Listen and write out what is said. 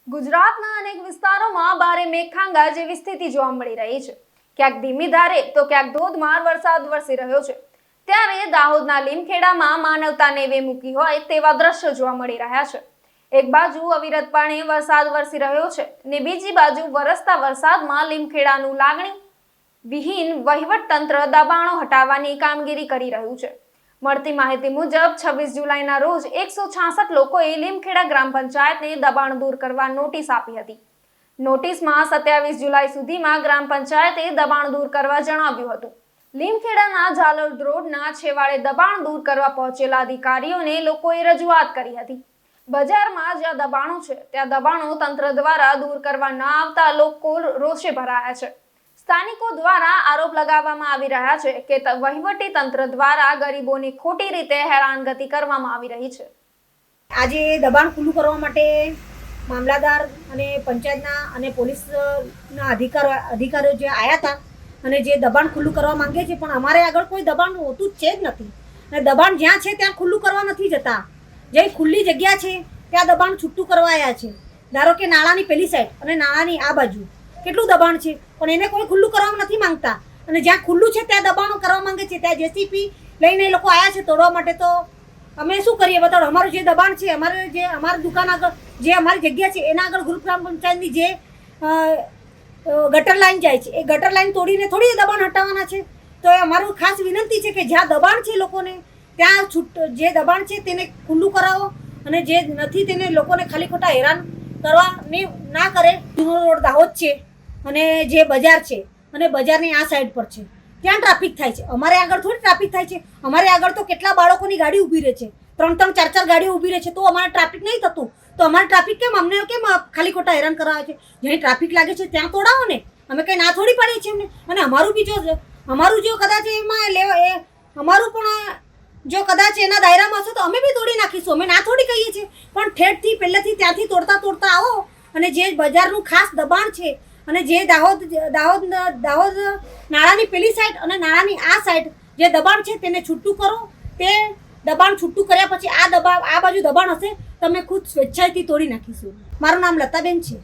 ગુજરાતના અનેક વિસ્તારોમાં ભારે મેઘખાંગા જેવી સ્થિતિ જોવા મળી રહી છે। ક્યાંક ધીમી ધારે તો ક્યાંક ધોધમાર વરસાદ વરસી રહ્યો છે। ત્યારે દાહોદના લીમખેડામાં માનવતા નેવે મૂકી હોય તેવા દ્રશ્યો જોવા મળી રહ્યા છે। એક બાજુ અવિરતપણે વરસાદ વરસી રહ્યો છે ને બીજી બાજુ વરસતા વરસાદમાં લીમખેડાનું લાગણી વિહીન વહીવટતંત્ર દબાણો હટાવવાની કામગીરી કરી રહ્યું છે। મળતી માહિતી મુજબ 26 જુલાઈના રોજ 166 લોકોએ લીમખેડા ગ્રામ પંચાયતને દબાણ દૂર કરવા નોટિસ આપી હતી। નોટિસમાં 27 જુલાઈ સુધીમાં ગ્રામ પંચાયતે દબાણ દૂર કરવા જણાવ્યું હતું। લીમખેડાના ઝાલોદ રોડના છેવાડે દબાણ દૂર કરવા પહોંચેલા અધિકારીઓને લોકોએ રજૂઆત કરી હતી। બજારમાં જ્યાં દબાણો છે ત્યાં દબાણો તંત્ર દ્વારા દૂર કરવા ન આવતા લોકો રોષે ભરાયા છે। સ્થાનિકો દ્વારા આરોપ લગાવવામાં આવી રહ્યા છે કે વહીવટી તંત્ર દ્વારા ગરીબોની ખોટી રીતે હેરાનગતિ કરવામાં આવી રહી છે। આજે દબાણ ખુલ્લું કરવા માટે મામલાદાર અને પંચાયતના અને પોલીસના અધિકારીઓ જે આવ્યા હતા અને જે દબાણ ખુલ્લું કરવા માંગે છે, પણ અમારે આગળ કોઈ દબાણ હોતું જ છે જ નથી અને દબાણ જ્યાં છે ત્યાં ખુલ્લું કરવા નથી જતા। જે ખુલ્લી જગ્યા છે ત્યાં દબાણ છૂટું કરવા આવ્યા છે। ધારો કે નાળાની પેલી સાઈડ અને નાળાની આ બાજુ કેટલું દબાણ છે, પણ એને કોઈ ખુલ્લું કરવા નથી માંગતા અને જ્યાં ખુલ્લું છે ત્યાં દબાણો કરવા માંગે છે। ત્યાં જેસીપી લઈને એ લોકો આવ્યા છે તોડવા માટે। તો અમે શું કરીએ બતાવો? અમારું જે દબાણ છે, અમારી દુકાન આગળ જે અમારી જગ્યા છે એના આગળ ગ્રુપ ગ્રામ પંચાયતની જે ગટર લાઈન જાય છે એ ગટર લાઈન તોડીને થોડી દબાણ હટાવવાના છે। તો એ અમારું ખાસ વિનંતી છે કે જ્યાં દબાણ છે લોકોને ત્યાં જે દબાણ છે તેને ખુલ્લું કરાવો અને જે નથી તેને લોકોને ખાલી ખોટા હેરાન કરવા ના કરે। જૂનો રોડ દાહોદ છે અને જે બજાર છે અને બજારની આ સાઈડ પર છે ત્યાં ટ્રાફિક થાય છે। અમારે આગળ થોડી ટ્રાફિક થાય છે? અમારે આગળ તો કેટલા બાળકોની ગાડી ઊભી રહે છે, 3-3, 4-4 ગાડીઓ ઊભી રહે છે, તો અમારે ટ્રાફિક નહીં થતું? તો અમારે ટ્રાફિક કેમ અમને કેમ ખાલી ખોટા હેરાન કરાવે છે? જ્યાં ટ્રાફિક લાગે છે ત્યાં તોડાવો ને, અમે કંઈ ના થોડી પાડીએ છીએ એમને। અને અમારું જો કદાચ એમાં અમારું પણ જો કદાચ એના દાયરામાં હશે તો અમે બી તોડી નાખીશું, અમે ના થોડી કહીએ છીએ। પણ ઠેઠથી પહેલેથી ત્યાંથી તોડતા આવો અને જે બજારનું ખાસ દબાણ છે અને જે દાહોદ નાળાની પેલી સાઈડ અને નાળાની આ સાઈડ જે દબાણ છે તેને છૂટું કરો। તે દબાણ છૂટું કર્યા પછી આ બાજુ દબાણ હશે તમે ખુદ સ્વેચ્છાએથી તોડી નાખીશું। મારું નામ લતાબેન છે।